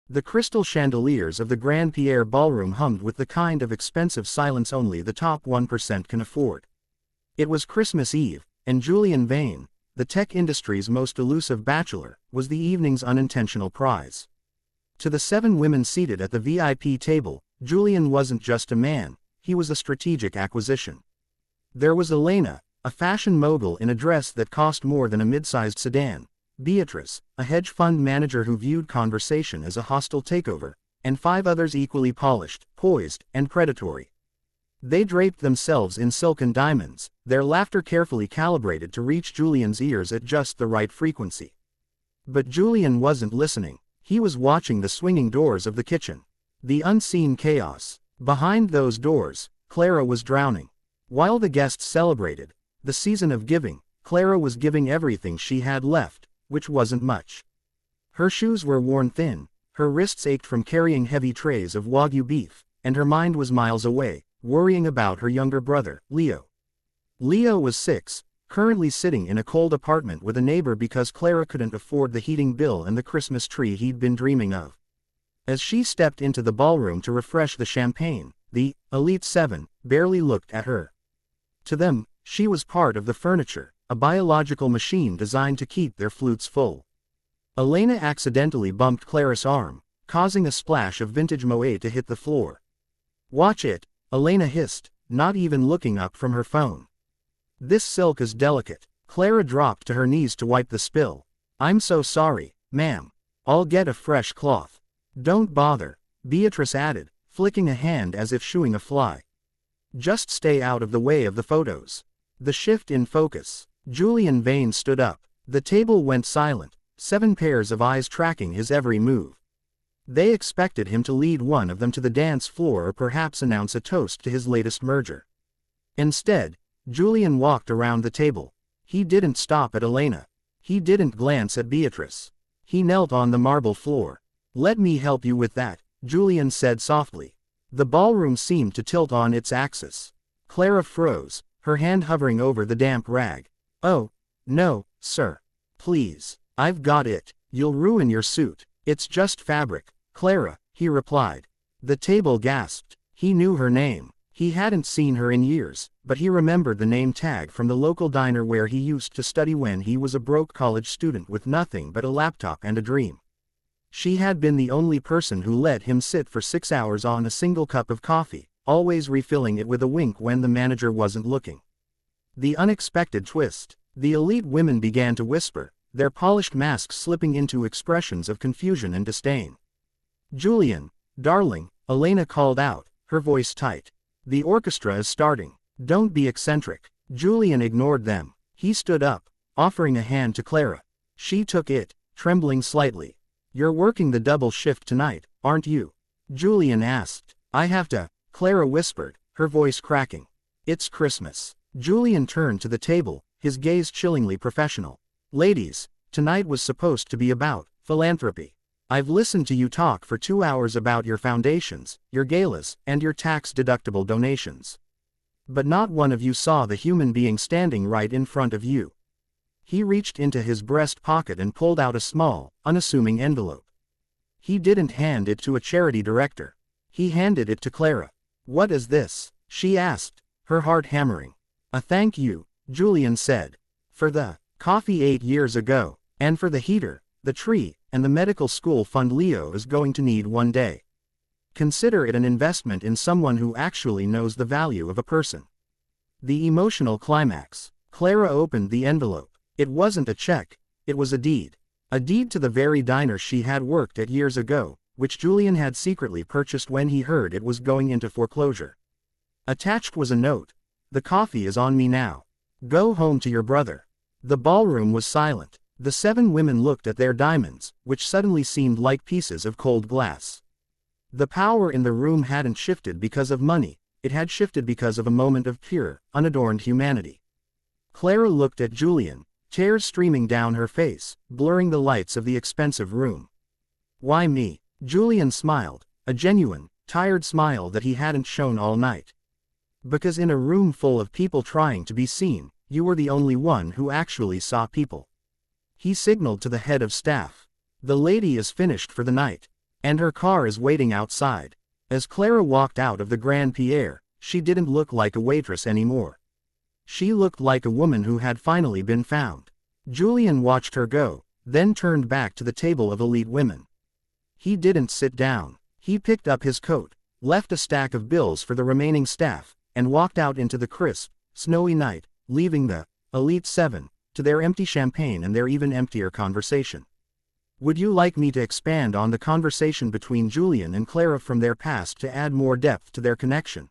The crystal chandeliers of the Grand Pierre ballroom hummed with the kind of expensive silence only the top 1% can afford. It was Christmas Eve, and Julian Vane, the tech industry's most elusive bachelor, was the evening's unintentional prize. To the 7 women seated at the VIP table, Julian wasn't just a man, he was a strategic acquisition. There was Elena, a fashion mogul in a dress that cost more than a mid-sized sedan, Beatrice, a hedge fund manager who viewed conversation as a hostile takeover, and 5 others equally polished, poised, and predatory. They draped themselves in silk and diamonds, their laughter carefully calibrated to reach Julian's ears at just the right frequency. But Julian wasn't listening, he was watching the swinging doors of the kitchen. The unseen chaos. Behind those doors, Clara was drowning. While the guests celebrated the season of giving, Clara was giving everything she had left, which wasn't much. Her shoes were worn thin, her wrists ached from carrying heavy trays of Wagyu beef, and her mind was miles away, worrying about her younger brother, Leo. Leo was 6, currently sitting in a cold apartment with a neighbor because Clara couldn't afford the heating bill and the Christmas tree he'd been dreaming of. As she stepped into the ballroom to refresh the champagne, the Elite 7 barely looked at her. To them, she was part of the furniture, a biological machine designed to keep their flutes full. Elena accidentally bumped Clara's arm, causing a splash of vintage moët to hit the floor. "Watch it," Elena hissed, not even looking up from her phone. "This silk is delicate." Clara dropped to her knees to wipe the spill. "I'm so sorry, ma'am. I'll get a fresh cloth." "Don't bother," Beatrice added, flicking a hand as if shooing a fly. "Just stay out of the way of the photos." The shift in focus. Julian Vane stood up. The table went silent, 7 pairs of eyes tracking his every move. They expected him to lead one of them to the dance floor or perhaps announce a toast to his latest merger. Instead, Julian walked around the table. He didn't stop at Elena. He didn't glance at Beatrice. He knelt on the marble floor. "Let me help you with that," Julian said softly. The ballroom seemed to tilt on its axis. Clara froze, her hand hovering over the damp rag. "Oh, no, sir. Please. I've got it. You'll ruin your suit. It's just fabric, Clara," he replied. The table gasped. He knew her name. He hadn't seen her in years, but he remembered the name tag from the local diner where he used to study when he was a broke college student with nothing but a laptop and a dream. She had been the only person who let him sit for 6 hours on a single cup of coffee, always refilling it with a wink when the manager wasn't looking. The unexpected twist. The elite women began to whisper, their polished masks slipping into expressions of confusion and disdain. "Julian, darling," Elena called out, her voice tight. "The orchestra is starting. Don't be eccentric." Julian ignored them. He stood up, offering a hand to Clara. She took it, trembling slightly. "You're working the double shift tonight, aren't you?" Julian asked. "I have to," Clara whispered, her voice cracking. "It's Christmas." Julian turned to the table, his gaze chillingly professional. "Ladies, tonight was supposed to be about philanthropy. I've listened to you talk for 2 hours about your foundations, your galas, and your tax-deductible donations. But not one of you saw the human being standing right in front of you." He reached into his breast pocket and pulled out a small, unassuming envelope. He didn't hand it to a charity director. He handed it to Clara. "What is this?" she asked, her heart hammering. "A thank you," Julian said. "For the coffee 8 years ago, and for the heater, the tree, and the medical school fund Leo is going to need one day. Consider it an investment in someone who actually knows the value of a person." The emotional climax. Clara opened the envelope. It wasn't a check, it was a deed. A deed to the very diner she had worked at years ago, which Julian had secretly purchased when he heard it was going into foreclosure. Attached was a note. "The coffee is on me now. Go home to your brother." The ballroom was silent. The 7 women looked at their diamonds, which suddenly seemed like pieces of cold glass. The power in the room hadn't shifted because of money, it had shifted because of a moment of pure, unadorned humanity. Clara looked at Julian, tears streaming down her face, blurring the lights of the expensive room. "Why me?" Julian smiled, a genuine, tired smile that he hadn't shown all night. "Because in a room full of people trying to be seen, you were the only one who actually saw people." He signaled to the head of staff. "The lady is finished for the night." And her car is waiting outside. As Clara walked out of the Grand Pierre, she didn't look like a waitress anymore. She looked like a woman who had finally been found. Julian watched her go, then turned back to the table of elite women. He didn't sit down. He picked up his coat, left a stack of bills for the remaining staff, and walked out into the crisp, snowy night, leaving the Elite Seven to their empty champagne and their even emptier conversation. Would you like me to expand on the conversation between Julian and Clara from their past to add more depth to their connection?